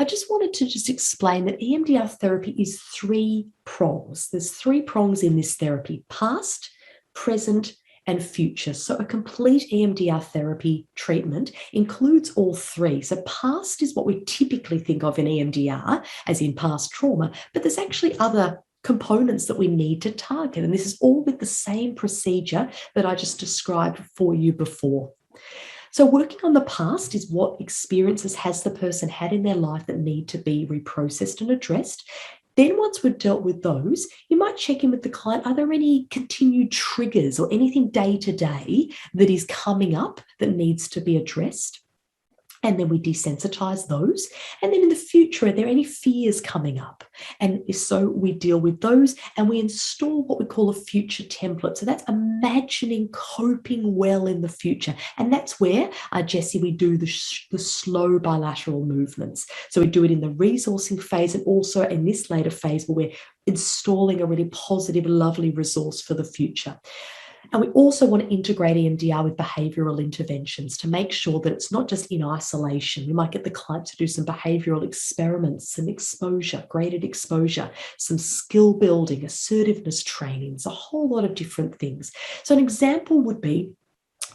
I just wanted to just explain that EMDR therapy is three prongs. There's three prongs in this therapy: past, present, and future. So a complete EMDR therapy treatment includes all three. So past is what we typically think of in EMDR, as in past trauma, but there's actually other components that we need to target. And this is all with the same procedure that I just described for you before. So working on the past is what experiences has the person had in their life that need to be reprocessed and addressed. Then once we've dealt with those, you might check in with the client. Are there any continued triggers or anything day to day that is coming up that needs to be addressed? And then we desensitize those. And then in the future, are there any fears coming up? And if so, we deal with those and we install what we call a future template. So that's imagining coping well in the future. And that's where, Jessie, we do the slow bilateral movements. So we do it in the resourcing phase and also in this later phase where we're installing a really positive, lovely resource for the future. And we also want to integrate EMDR with behavioural interventions to make sure that it's not just in isolation. We might get the client to do some behavioural experiments, some exposure, graded exposure, some skill building, assertiveness trainings, a whole lot of different things. So an example would be,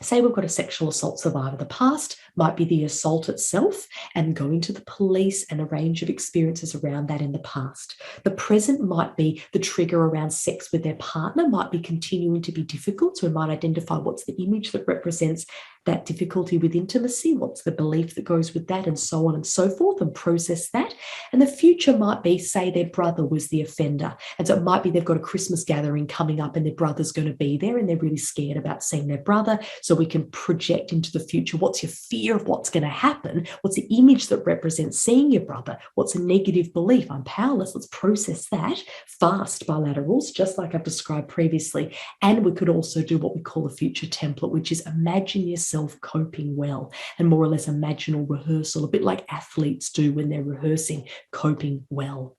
say we've got a sexual assault survivor. The past might be the assault itself and going to the police and a range of experiences around that in the past. The present might be the trigger around sex with their partner, might be continuing to be difficult. So we might identify what's the image that represents that difficulty with intimacy, what's the belief that goes with that, and so on and so forth, and process that. And the future might be, say, their brother was the offender. And so it might be they've got a Christmas gathering coming up and their brother's going to be there and they're really scared about seeing their brother. So we can project into the future, what's your fear of what's going to happen? What's the image that represents seeing your brother? What's a negative belief? I'm powerless. Let's process that. Fast bilaterals, just like I've described previously. And we could also do what we call a future template, which is imagine yourself coping well, and more or less imaginal rehearsal, a bit like athletes do when they're rehearsing coping well.